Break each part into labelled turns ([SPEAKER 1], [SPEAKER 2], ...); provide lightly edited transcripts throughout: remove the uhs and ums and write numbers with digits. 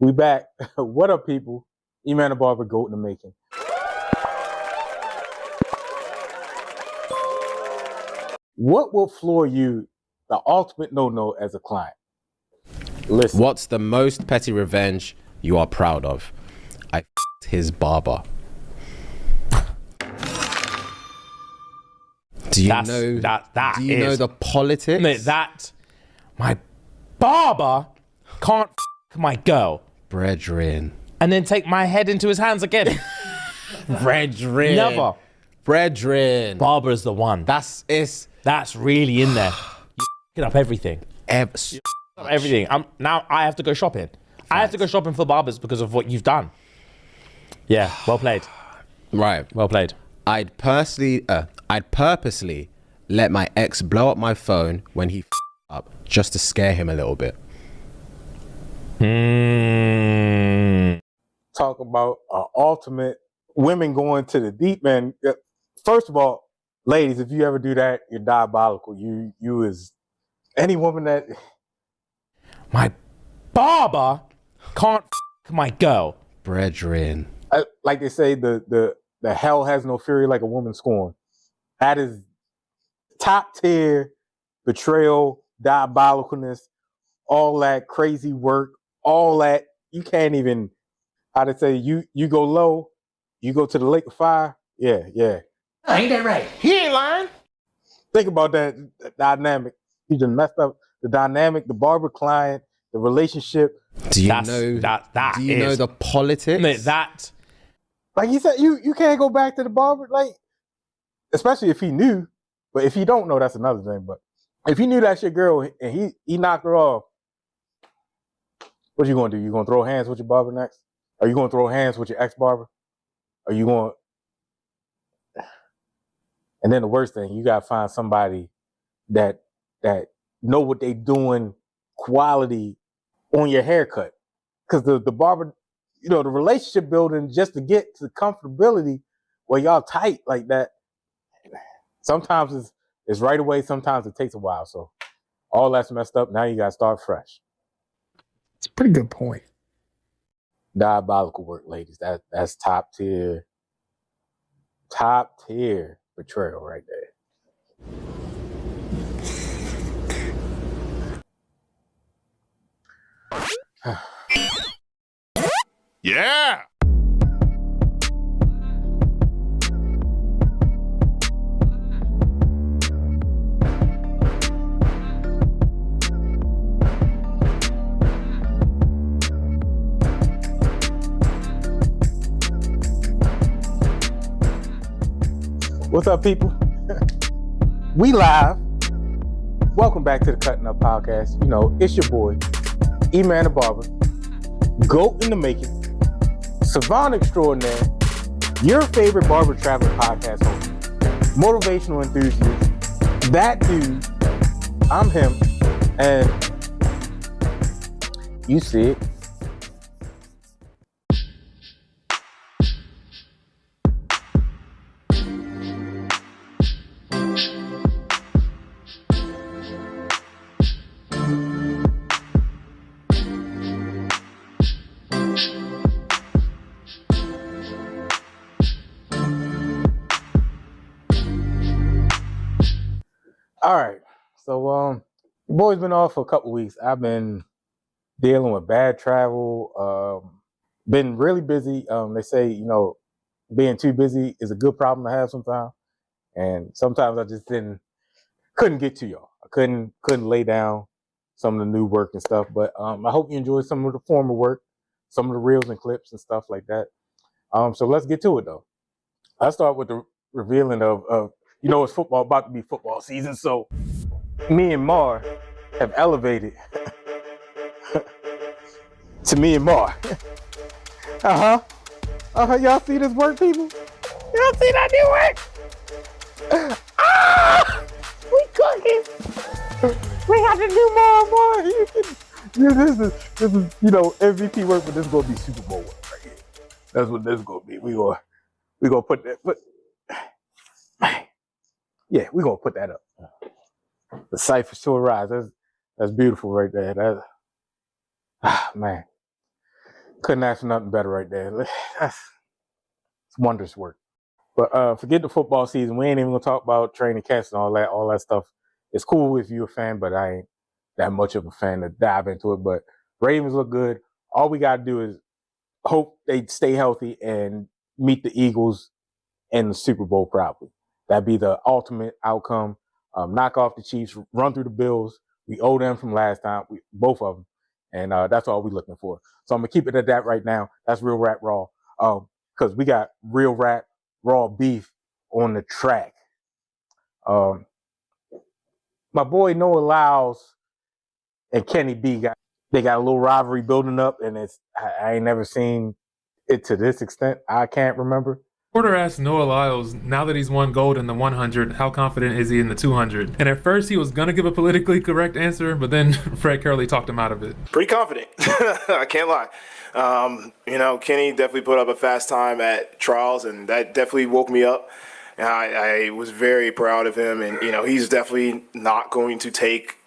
[SPEAKER 1] We back. What up, people? Eman The Barber, goat in the making. What will floor you, the ultimate no-no as a client? Listen.
[SPEAKER 2] What's the most petty revenge you are proud of? I f***ed his barber. Do you know the politics?
[SPEAKER 3] Mate, that my barber can't f*** my girl.
[SPEAKER 2] Brethren.
[SPEAKER 3] And then take my head into his hands again.
[SPEAKER 2] Brethren.
[SPEAKER 3] Never.
[SPEAKER 2] Brethren.
[SPEAKER 3] Barber is the one. That's really in there. You f***ing up everything. Everything. Now I have to go shopping. I have to go shopping for barbers because of what you've done. Yeah, well played.
[SPEAKER 2] Right.
[SPEAKER 3] Well played.
[SPEAKER 2] I'd purposely let my ex blow up my phone when he f***ed up just to scare him a little bit.
[SPEAKER 1] Talk about ultimate women going to the deep end. First of all, ladies, if you ever do that, you're diabolical. You is any woman that
[SPEAKER 3] my barber can't f*** my girl.
[SPEAKER 2] Brethren.
[SPEAKER 1] Like they say, the hell has no fury like a woman scorned. That is top tier betrayal, diabolicalness, all that crazy work, all that. You can't even, how to say, you go low, you go to the lake of fire. Yeah.
[SPEAKER 4] Ain't that right? He ain't lying.
[SPEAKER 1] Think about that dynamic. You just messed up the dynamic, the barber client, the relationship.
[SPEAKER 2] Do you know the politics?
[SPEAKER 3] Mate, that.
[SPEAKER 1] Like you said, you can't go back to the barber, like, especially if he knew. But if he don't know, that's another thing. But if he knew that's your girl and he knocked her off, what you gonna do? You gonna throw hands with your barber next? Are you gonna throw hands with your ex-barber? Are you going? And then the worst thing, you gotta find somebody that know what they doing, quality on your haircut, because the barber, the relationship building just to get to comfortability where y'all tight like that. Sometimes it's right away. Sometimes it takes a while. So all that's messed up. Now you got to start fresh.
[SPEAKER 4] It's a pretty good point.
[SPEAKER 1] Diabolical work, ladies. That's top tier betrayal right there.
[SPEAKER 5] Yeah.
[SPEAKER 1] What's up, people? We live. Welcome back to the Cuttin Up podcast. It's your boy, Eman The Barber, goat in the making, savant extraordinaire, your favorite barber travel podcast host, motivational enthusiast, that dude. I'm him, and you see it. All right, so the boy's been off for a couple weeks. I've been dealing with bad travel, been really busy. They say, being too busy is a good problem to have sometimes. And sometimes I just couldn't get to y'all. I couldn't lay down some of the new work and stuff. But I hope you enjoy some of the former work, some of the reels and clips and stuff like that. So let's get to it though. I'll start with the revealing of it's football, about to be football season, so me and Mar have elevated to me and Mar. Y'all see this work, people? Y'all see that new work? We cooking. We got to do more. This is MVP work, but this is gonna be Super Bowl work right here. That's what this is gonna be. We gonna put that. Yeah, we're gonna put that up. The cipher sure rise. That's beautiful right there. Man. Couldn't ask for nothing better right there. That's wondrous work. But forget the football season. We ain't even gonna talk about training camps and all that stuff. It's cool if you're a fan, but I ain't that much of a fan to dive into it. But Ravens look good. All we gotta do is hope they stay healthy and meet the Eagles in the Super Bowl proudly. That'd be the ultimate outcome. Knock off the Chiefs, run through the Bills. We owe them from last time, both of them. And that's all we're looking for. So I'm going to keep it at that right now. That's Real Rap Raw. Because we got Real Rap Raw beef on the track. My boy Noah Lyles and Kenny B, they got a little rivalry building up, and I ain't never seen it to this extent. I can't remember.
[SPEAKER 5] Porter asked Noah Lyles, now that he's won gold in the 100, how confident is he in the 200? And at first he was going to give a politically correct answer, but then Fred Curley talked him out of it.
[SPEAKER 6] Pretty confident. I can't lie. Kenny definitely put up a fast time at trials, and that definitely woke me up. And I was very proud of him, and, he's definitely not going to take,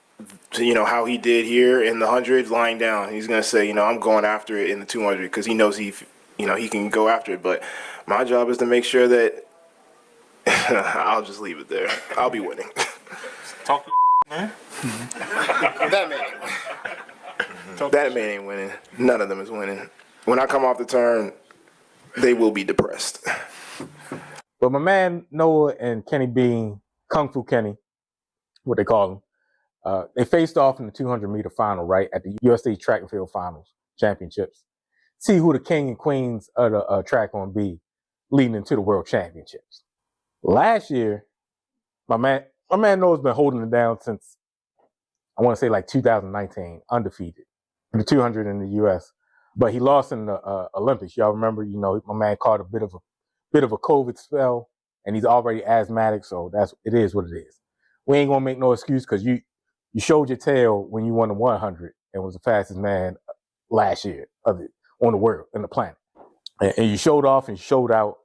[SPEAKER 6] how he did here in the 100 lying down. He's going to say, I'm going after it in the 200 because he knows he can go after it. But my job is to make sure that I'll just leave it there. I'll be winning.
[SPEAKER 5] Talk man.
[SPEAKER 6] That man ain't winning. None of them is winning. When I come off the turn, they will be depressed.
[SPEAKER 1] But my man Noah and Kenny Bean, Kung Fu Kenny, what they call him, they faced off in the 200-meter final, right, at the USA Track and Field Finals Championships. See who the king and queens of the track gonna be leading into the World Championships. Last year, my man Noah's been holding it down since, I want to say like 2019, undefeated, the 200 in the U.S. But he lost in the Olympics. Y'all remember, my man caught a bit of a COVID spell, and he's already asthmatic, so it is what it is. We ain't gonna make no excuse because you showed your tail when you won the 100 and was the fastest man last year on the world and the planet. And you showed off and showed out,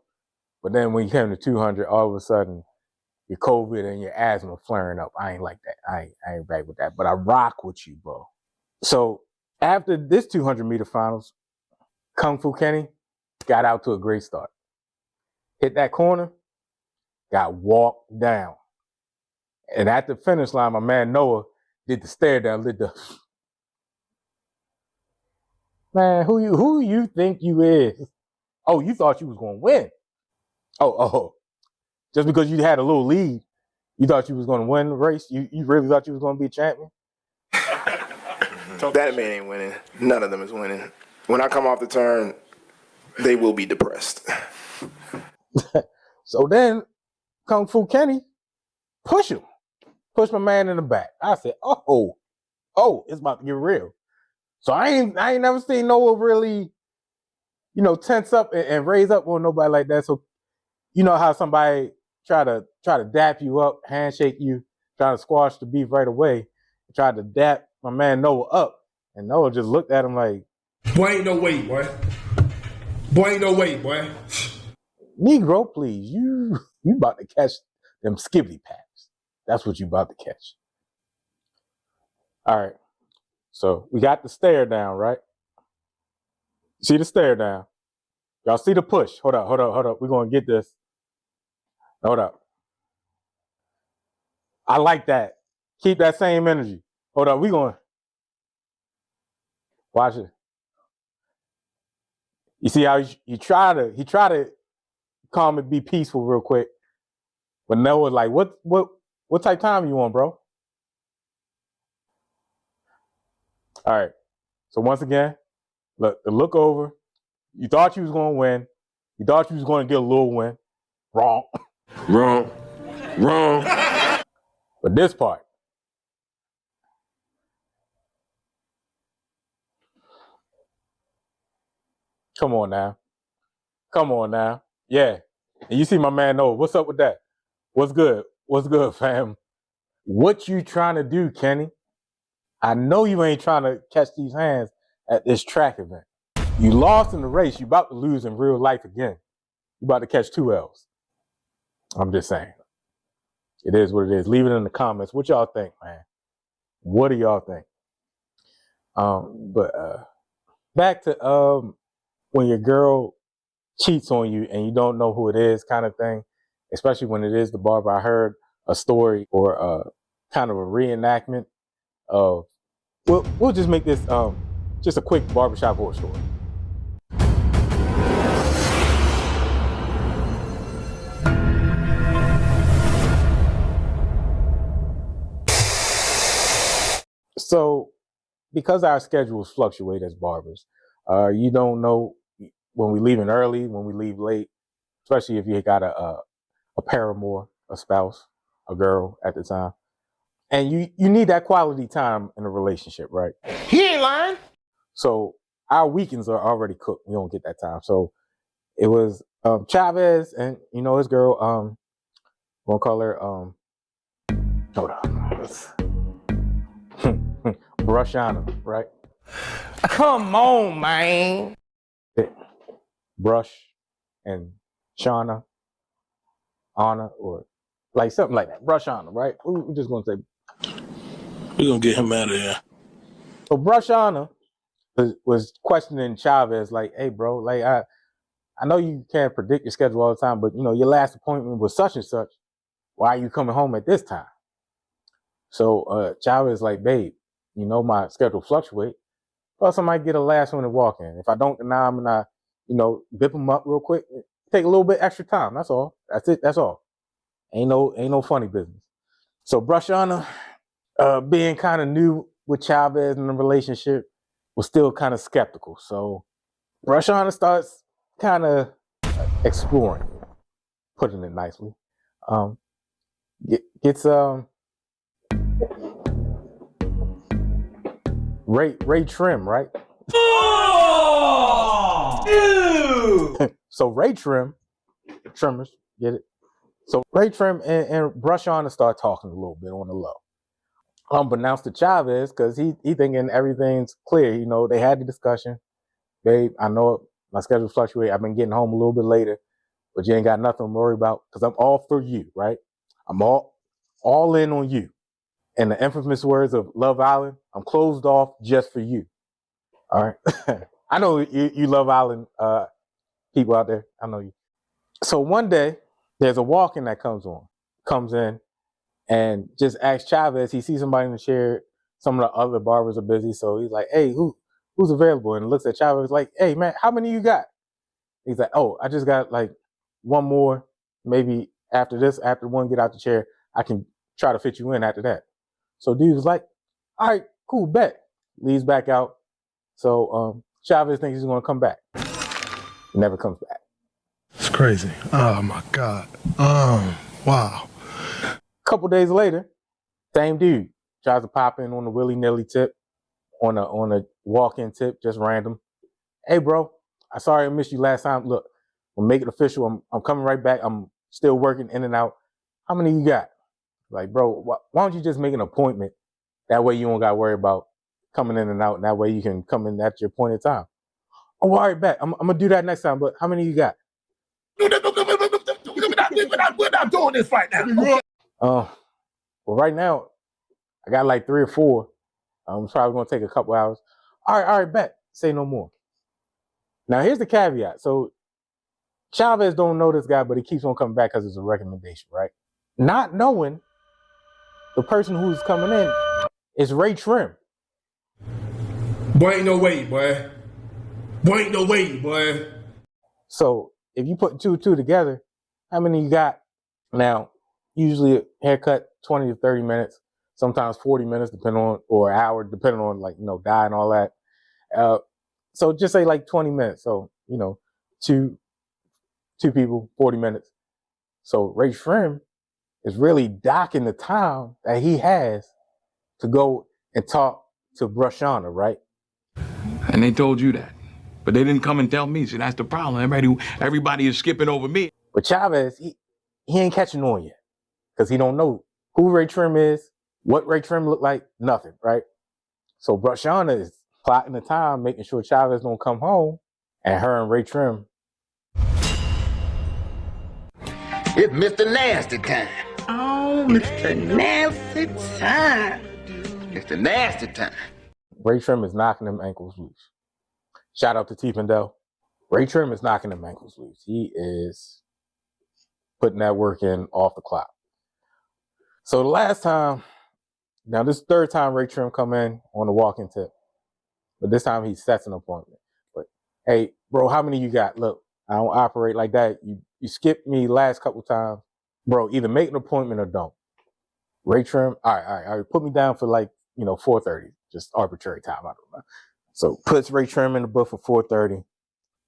[SPEAKER 1] but then when you came to 200, all of a sudden your COVID and your asthma flaring up. I ain't like that. I ain't right with that. But I rock with you, bro. So after this 200-meter finals, Kung Fu Kenny got out to a great start. Hit that corner, got walked down. And at the finish line, my man Noah did the stare down, man, who you think you is? Oh, you thought you was gonna win. Oh. Just because you had a little lead, you thought you was gonna win the race? You really thought you was gonna be a champion?
[SPEAKER 6] That man ain't winning. None of them is winning. When I come off the turn, they will be depressed.
[SPEAKER 1] So then Kung Fu Kenny push my man in the back. I said, oh, it's about to get real. So I ain't never seen Noah really, tense up and raise up on nobody like that. So you know how somebody try to dap you up, handshake you, try to squash the beef right away, tried to dap my man Noah up, and Noah just looked at him like,
[SPEAKER 7] boy, ain't no way, boy. Boy, ain't no way, boy.
[SPEAKER 1] Negro, please, you about to catch them skibbity paps. That's what you about to catch. All right. So we got the stare down, right? See the stare down. Y'all see the push. Hold up. We're going to get this. Hold up. I like that. Keep that same energy. Hold up. We're going. Watch it. You see how he try to calm and be peaceful real quick. But Noah's like, what type time you on, bro? All right. So once again, look over. You thought you was going to win. You thought you was going to get a little win. Wrong.
[SPEAKER 7] Wrong.
[SPEAKER 1] But this part. Come on now. Yeah. And you see my man Noah. What's up with that? What's good, fam? What you trying to do, Kenny? I know you ain't trying to catch these hands at this track event. You lost in the race. You about to lose in real life again. You about to catch 2 L's. I'm just saying. It is what it is. Leave it in the comments. What y'all think, man? What do y'all think? But back to when your girl cheats on you and you don't know who it is, kind of thing, especially when it is the barber. I heard a story or kind of a reenactment of, we'll just make this just a quick barbershop horror story. So, because our schedules fluctuate as barbers, you don't know when we leaving early, when we leave late, especially if you got a paramour, a spouse, a girl at the time. And you need that quality time in a relationship, right?
[SPEAKER 4] He ain't lying.
[SPEAKER 1] So our weekends are already cooked. We don't get that time. So it was Chavez and, you know, his girl, we'll call her, hold on. Brushana, right?
[SPEAKER 4] Come on, man.
[SPEAKER 1] Brush and Shauna, Anna, or like something like that. Brushana, right? We're just gonna say.
[SPEAKER 7] We're gonna get him out of here.
[SPEAKER 1] So Brushana was questioning Chavez, like, "Hey, bro, like I know you can't predict your schedule all the time, but you know your last appointment was such and such. Why are you coming home at this time?" So Chavez like, "Babe, you know my schedule fluctuates. Plus, I might get a last minute walk in. If I don't deny him and I, you know, bip him up real quick, take a little bit extra time. That's all. That's it. That's all. Ain't no funny business." So Brushana, being kind of new with Chavez in the relationship, was still kind of skeptical. So Brushana starts kind of exploring, putting it nicely. Gets Ray Trim, right? Oh! So Ray Trim, Trimmers, get it? So Ray Trim and Brushana start talking a little bit on the low. Unbeknownst to Chavez, because he thinking everything's clear. You know, they had the discussion. Babe, I know my schedule fluctuates. I've been getting home a little bit later, but you ain't got nothing to worry about because I'm all for you, right? I'm all in on you. In the infamous words of Love Island, I'm closed off just for you. All right. I know you Love Island people out there. I know you. So one day, there's a walk-in that comes in, and just asks Chavez. He sees somebody in the chair. Some of the other barbers are busy, so he's like, "Hey, who's available?" And looks at Chavez like, "Hey, man, how many you got?" He's like, "Oh, I just got like one more. Maybe after one get out the chair, I can try to fit you in after that." So dude was like, "All right, cool, bet." Leaves back out. So Chavez thinks he's going to come back. He never comes back.
[SPEAKER 7] It's crazy. Oh my God. Wow.
[SPEAKER 1] A couple days later, same dude tries to pop in on a willy-nilly tip, on a walk-in tip, just random. "Hey, bro, I sorry I missed you last time. Look, we'll make it official. I'm coming right back. I'm still working in and out. How many you got?" Like, bro, why don't you just make an appointment? That way you don't got to worry about coming in and out, and that way you can come in at your appointed time. "Oh, all right, bet. I'm going to do that next time, but how many you got?"
[SPEAKER 7] We're not doing this right now.
[SPEAKER 1] Well, right now, I got like 3 or 4. It's probably going to take a couple hours. All right, bet. Say no more. Now, here's the caveat. So, Chavez don't know this guy, but he keeps on coming back because it's a recommendation, right? Not knowing the person who's coming in is Ray Trim.
[SPEAKER 7] Boy, ain't no way, boy. Boy, ain't no way, boy.
[SPEAKER 1] So, if you put 2 and 2 together, how many you got? Now, usually a haircut, 20 to 30 minutes, sometimes 40 minutes, depending on, or an hour, depending on, like, you know, dye and all that. So just say like 20 minutes. So, you know, two people, 40 minutes. So Ray Trim is really docking the time that he has to go and talk to Brushana, right?
[SPEAKER 8] And they told you that. But they didn't come and tell me, so that's the problem. Everybody is skipping over me.
[SPEAKER 1] But Chavez, he ain't catching on yet because he don't know who Ray Trim is, what Ray Trim look like, nothing, right? So Brushana is plotting the time, making sure Chavez don't come home, and her and Ray Trim.
[SPEAKER 4] It's Mr. Nasty time. Oh, Mr. Nasty time. It's the nasty time.
[SPEAKER 1] Ray Trim is knocking them ankles loose. Shout out to T. Pendel. Ray Trim is knocking them ankles loose. He is putting that work in off the clock. So the last time, now this is the third time Ray Trim come in on the walk-in tip. But this time he sets an appointment. But, hey, bro, how many you got? Look, I don't operate like that. You skipped me last couple times. Bro, either make an appointment or don't. Ray Trim, all right, put me down for 4:30. Just arbitrary time, I don't know. So puts Ray Trim in the book for 4:30,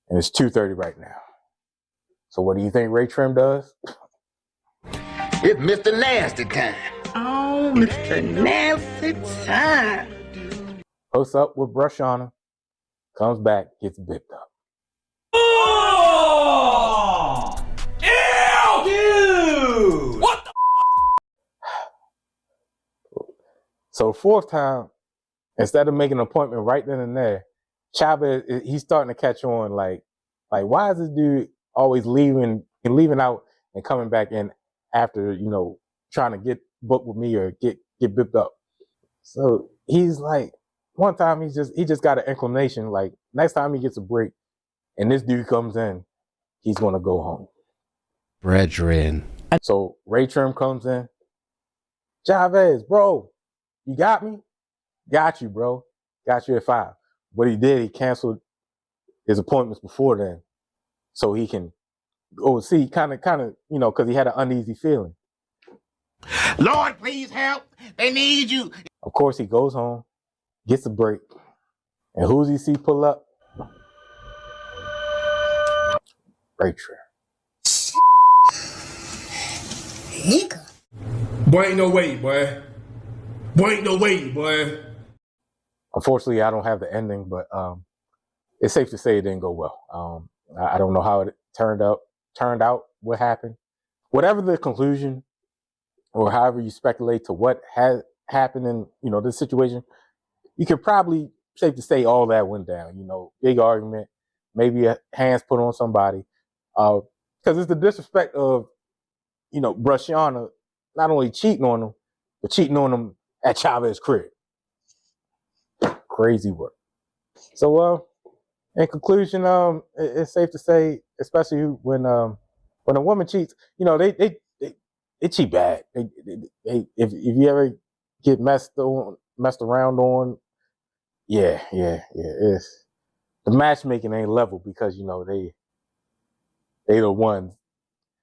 [SPEAKER 1] and it's 2:30 right now. So what do you think Ray Trim does?
[SPEAKER 4] It's Mr. Nasty time. Oh, Mr. Nasty time.
[SPEAKER 1] Posts up with brush on her, comes back, gets bipped up.
[SPEAKER 3] Oh! Ew, dude! What the?
[SPEAKER 1] So fourth time, instead of making an appointment right then and there, Chavez, he's starting to catch on like why is this dude always leaving out and coming back in after, trying to get booked with me or get bipped up. So he's like, one time he just got an inclination, like next time he gets a break and this dude comes in, he's gonna go home.
[SPEAKER 2] Brethren.
[SPEAKER 1] So Ray Trim comes in. Chavez, bro, you got me? Got you, bro. Got you at 5. What he did, he canceled his appointments before then, so he can go see, kind of, because he had an uneasy feeling.
[SPEAKER 4] Lord, please help. They need you.
[SPEAKER 1] Of course, he goes home, gets a break, and who's he see pull up? Ray Trim.
[SPEAKER 7] Boy, ain't no way, boy. Boy, ain't no way, boy.
[SPEAKER 1] Unfortunately, I don't have the ending, but it's safe to say it didn't go well. I don't know how it turned out, what happened. Whatever the conclusion, or however you speculate to what has happened in, this situation, you could probably, safe to say, all that went down. Big argument, maybe a hands put on somebody. Because it's the disrespect of, Brushiana not only cheating on him, but cheating on him at Chavez's crib. Crazy work. So, in conclusion, it's safe to say, especially when a woman cheats, they cheat bad. They if you ever get messed around on, yeah. It's the matchmaking ain't level because they the ones.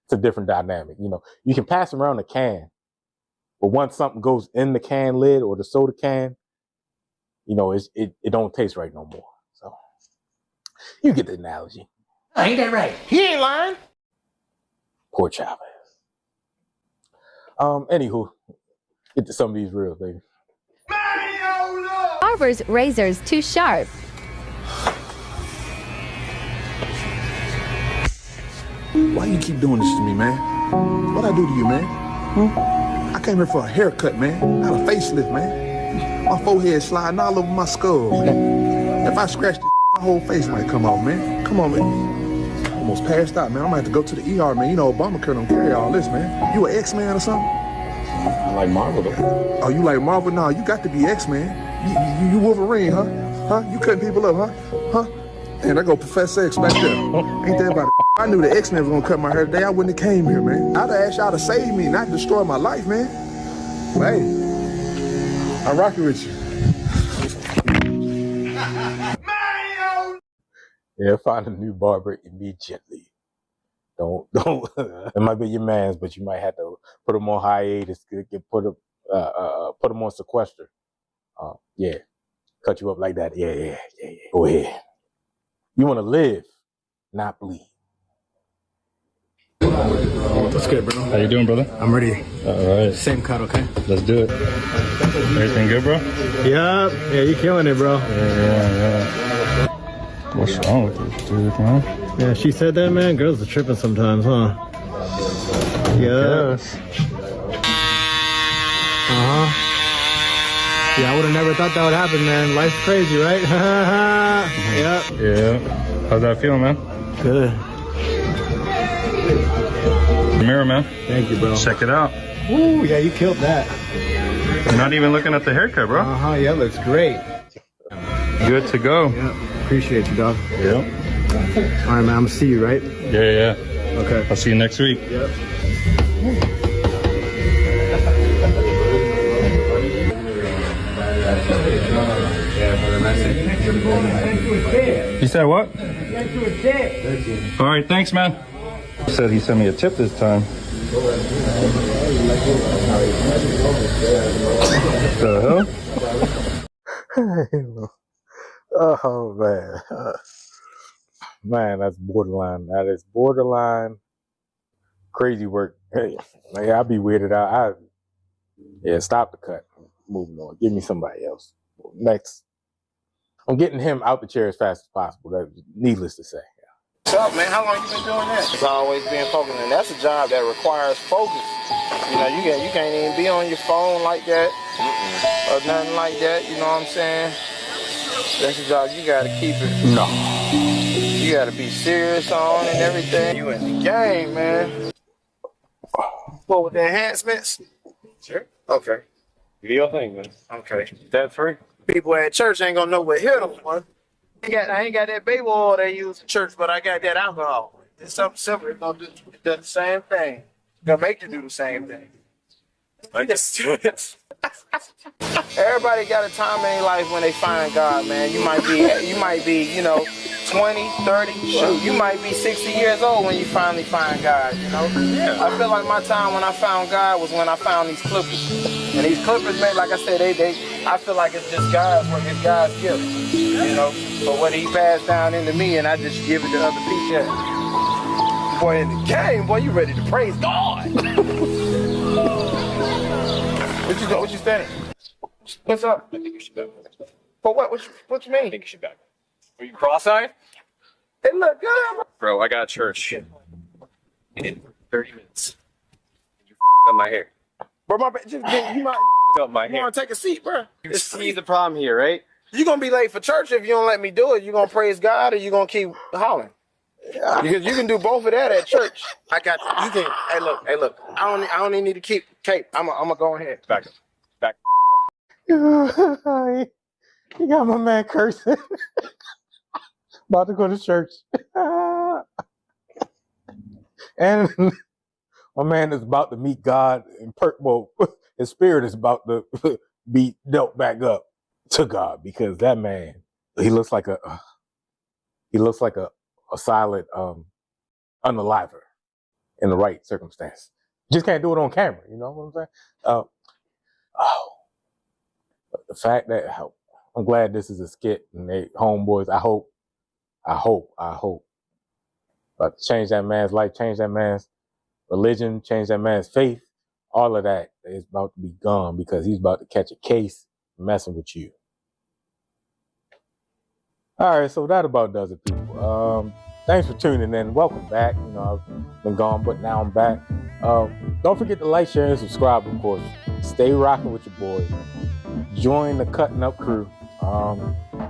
[SPEAKER 1] It's a different dynamic. You can pass around a can, but once something goes in the can lid or the soda can, it don't taste right no more. So you get the analogy.
[SPEAKER 4] Ain't that right? He ain't lying.
[SPEAKER 1] Poor Chavez. Anywho, get to some of these reels, baby.
[SPEAKER 9] Barber's razor's too sharp.
[SPEAKER 8] Why you keep doing this to me, man? What'd I do to you, man? I came here for a haircut, man. Not a facelift, man. My forehead sliding all over my skull. If I scratch this, my whole face might come off, man. Come on, man. I almost passed out, man. I'm gonna have to go to the ER, man. Obamacare don't carry all this, man. You an X-Man or something?
[SPEAKER 10] I like Marvel, though.
[SPEAKER 8] Oh, you like Marvel? No, you got to be X-Man. You Wolverine, huh? Huh? You cutting people up, huh? And I go Professor X back there. Ain't that about it? I knew the X-Men was gonna cut my hair today. I wouldn't have came here, man. I'd have asked y'all to save me, not destroy my life, man. Hey, I rock it with you.
[SPEAKER 1] Yeah, find a new barber immediately. Don't. It might be your man's, but you might have to put him on hiatus. Put him on sequester. Yeah, cut you up like that. Yeah. Go ahead. You want to live, not bleed.
[SPEAKER 10] What's good, bro? How you doing, brother? I'm ready. All right. Same cut, okay? Let's do it. Everything good, bro? Yeah, you killing it, bro. Yeah. What's wrong with this dude, man? Yeah, she said that, man. Girls are tripping sometimes, huh? Yeah. Yeah, I would have never thought that would happen, man. Life's crazy, right? Yeah. How's that feel, man? Good. Mirror, man. Thank you, bro. Check it out. Ooh, yeah, you killed that. You're not even looking at the haircut, bro. Yeah, looks great. Good to go. Yeah, appreciate you, dog. Yeah. All right, man. I'm gonna see you, right?
[SPEAKER 11] Yeah.
[SPEAKER 10] Okay.
[SPEAKER 11] I'll see you next week.
[SPEAKER 10] Yep.
[SPEAKER 11] You said what? All right, thanks, man. He said he sent me a tip this time. The hell?
[SPEAKER 1] Oh man, man, that's borderline. That is borderline crazy work. Hey, I'll be weirded out. Stop the cut. Moving on. Give me somebody else. Next. I'm getting him out the chair as fast as possible. That's needless to say.
[SPEAKER 6] What's up, man? How long you been doing that? It's always being focused, and that's a job that requires focus. You know, you can't even be on your phone like that or nothing like that. You know what I'm saying? That's a job you gotta keep it.
[SPEAKER 1] No.
[SPEAKER 6] You gotta be serious on and everything. You in the game, man. What with the enhancements? Sure. Okay.
[SPEAKER 10] Do your thing, man.
[SPEAKER 6] Okay.
[SPEAKER 10] That free?
[SPEAKER 6] People at church ain't gonna know what hit them, man. I ain't got that baby oil they use in church, but I got that alcohol. It's something similar. It does the same thing. It's gonna make you do the same thing. Everybody got a time in their life when they find God, man. You might be, 20, 30, shoot, you might be 60 years old when you finally find God, you know? Yeah. I feel like my time when I found God was when I found these clippers. And these clippers, man, like I said, I feel like it's just God's work, it's God's gift, you know? But what he passed down into me, and I just give it to other people. Yeah. Boy, in the game, boy, you ready to praise God. What you standing? What's up?
[SPEAKER 10] I think you should back.
[SPEAKER 6] For what? What you mean?
[SPEAKER 10] I think you should back. Are you cross-eyed?
[SPEAKER 6] It look good.
[SPEAKER 10] Bro, I got church in 30 minutes. You up my hair.
[SPEAKER 6] Bro, you might
[SPEAKER 10] Up my hair.
[SPEAKER 6] want to take a seat, bro.
[SPEAKER 10] You see the problem here, right?
[SPEAKER 6] You're going to be late for church if you don't let me do it. You going to praise God or you going to keep hollering? Because you can do both of that at church. I got you. You can. Hey, look. I don't even need to keep Kate. I'm gonna go ahead.
[SPEAKER 10] Back up. Back.
[SPEAKER 1] You got my man cursing. About to go to church. And my man is about to meet God in his spirit is about to be dealt back up to God because that man, he looks like a silent unaliver in the right circumstance. Just can't do it on camera, you know what I'm saying? The fact that I'm glad this is a skit and they homeboys, I hope about to change that man's life, change that man's religion, change that man's faith. All of that is about to be gone because he's about to catch a case messing with you. All right, so that about does it, people. Thanks for tuning in. Welcome back. You know, I've been gone, but now I'm back. Don't forget to like, share, and subscribe, of course. Stay rocking with your boy. Join the Cuttin Up crew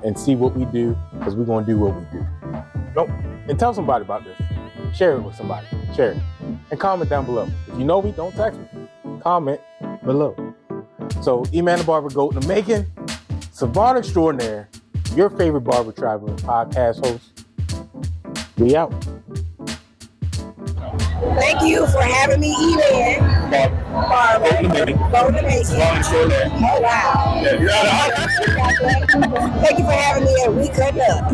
[SPEAKER 1] and see what we do, because we're going to do what we do. And tell somebody about this. Share it with somebody. Share it. And comment down below. If you know me, don't text me. Comment below. So, Eman The Barber, GOAT in the making. Savant Extraordinaire, your favorite barber traveling podcast host. We out.
[SPEAKER 12] Thank you for having me, Eman. Barber. GOAT in the making. Oh, wow. Thank you for having me at We Cuttin Up.